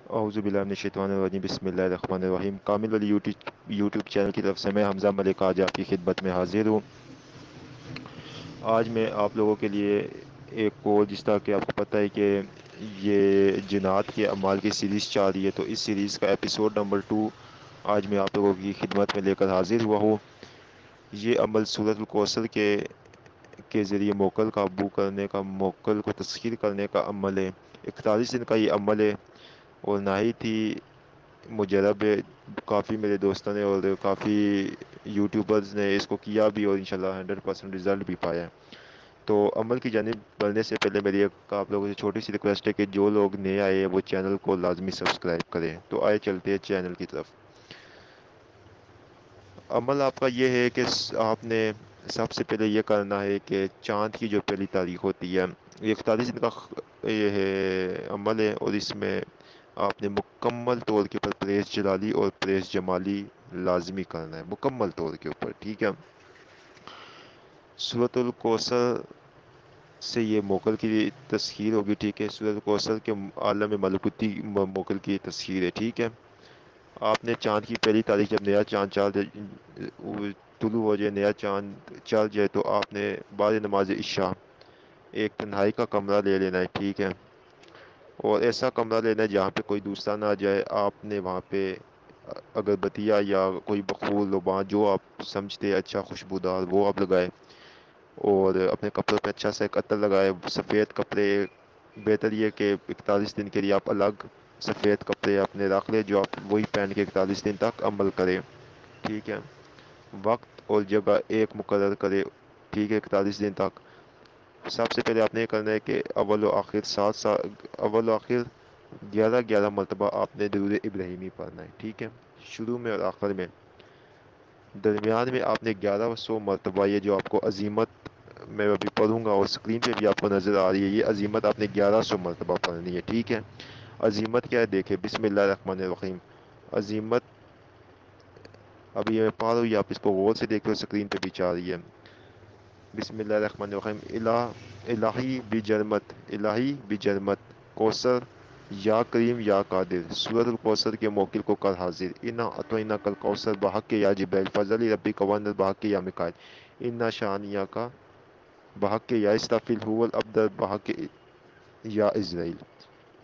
اعوذ باللہ من الشیطان الرجیم، بسم اللہ الرحمن الرحیم۔ کامل والی یوٹیوب چینل کی طرف سے میں حمزہ ملک آج آپ کی خدمت میں حاضر ہوں۔ آج میں آپ لوگوں کے لیے ایک کو، جس طرح کہ آپ کو پتہ ہے کہ یہ جنات کے اعمال کی سیریز چل رہی ہے، تو اس سیریز کا ایپیسوڈ نمبر 2 آج میں آپ لوگوں کی خدمت میں لے کر حاضر ہوا ہوں۔ یہ عمل سورۃ الکوثر کے ذریعے موکل قابو کرنے کا، موکل کو تسخیر کرنے کا عمل ہے۔ 41 دن کا یہ عمل ہے اور نہ ہی تھی مجرب ہے۔ کافی میرے دوستوں نے اور کافی یوٹیوبرز نے اس کو کیا بھی اور انشاءاللہ 100% رزلٹ بھی پایا ہے۔ تو عمل کی جانب بڑھنے سے پہلے میری ایک آپ لوگوں سے چھوٹی سی ریکویسٹ ہے کہ جو لوگ نئے آئے ہیں وہ چینل کو لازمی سبسکرائب کریں۔ تو آئے چلتے ہیں چینل کی طرف۔ عمل آپ کا یہ ہے کہ آپ نے سب سے پہلے یہ کرنا ہے کہ چاند کی جو پہلی تاریخ ہوتی ہے، یہ 41 دن کا یہ ہے عمل ہے، اور اس میں آپ نے مکمل طور کے اوپر پریس جلالی اور پریس جمالی لازمی کرنا ہے، مکمل طور کے اوپر، ٹھیک ہے۔ سورۃ الکوثر سے یہ موکل کی تسخیر ہوگی، ٹھیک ہے۔ سورۃ الکوثر کے عالم ملکوتی موکل کی تسخیر ہے، ٹھیک ہے۔ آپ نے چاند کی پہلی تاریخ جب نیا چاند طلوع ہو جائے، نیا چاند چل جائے، تو آپ نے بعد نماز عشاء ایک تنہائی کا کمرہ لے لینا ہے، ٹھیک ہے۔ اور ایسا کمرہ لینا ہے جہاں پہ کوئی دوسرا نہ آ جائے۔ آپ نے وہاں پہ اگربتیاں یا کوئی بخور لباں جو آپ سمجھتے اچھا خوشبودار وہ آپ لگائے، اور اپنے کپڑوں پہ اچھا سا ایک عطر لگائے، سفید کپڑے۔ بہتر یہ کہ 41 دن کے لیے آپ الگ سفید کپڑے اپنے رکھ لیں، جو آپ وہی پہن کے 41 دن تک عمل کریں، ٹھیک ہے۔ وقت اور جگہ ایک مقرر کرے، ٹھیک ہے، 41 دن تک۔ سب سے پہلے آپ نے یہ کرنا ہے کہ اول و آخر 11 مرتبہ آپ نے درود ابراہیمی پڑھنا ہے، ٹھیک ہے، شروع میں اور آخر میں۔ درمیان میں آپ نے 1100 مرتبہ، یہ جو آپ کو عظیمت میں ابھی پڑھوں گا اور اسکرین پہ بھی آپ کو نظر آ رہی ہے، یہ عظیمت آپ نے 1100 مرتبہ پڑھنی ہے، ٹھیک ہے۔ عظیمت کیا ہے دیکھیں، بسم اللہ الرحمن الرحیم۔ عظیمت ابھی یہ پڑھ رہی ہے، آپ اس کو غور سے دیکھ لو، اسکرین پہ بھی چاہ رہی ہے۔ بسم اللہ الرحمن الرحیم۔ الہی بجرمت، الہی بجرمت کوثر، یا کریم یا قادر، سورۃ الکوثر کے موکل کو کر حاضر۔ انا اطعیناک کل کوثر بحق یا جبریل فضل ربک وانذر بحق یا میکائیل، انا شانیہ کا بحق یا استغفر هو الابتر بحق یا اسرائیل۔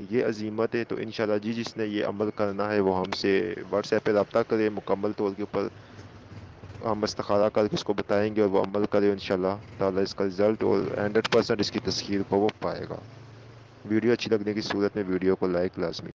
یہ عظیمت ہے، تو انشاءاللہ جس نے یہ عمل کرنا ہے وہ ہم سے واٹس ایپ پہ رابطہ کرے، مکمل طور کے اوپر ہم استخارہ کر کے اس کو بتائیں گے اور وہ عمل کرے، انشاءاللہ تعالیٰ اس کا رزلٹ اور 100% اس کی تسخیر کو وہ پائے گا۔ ویڈیو اچھی لگنے کی صورت میں ویڈیو کو لائک لازمی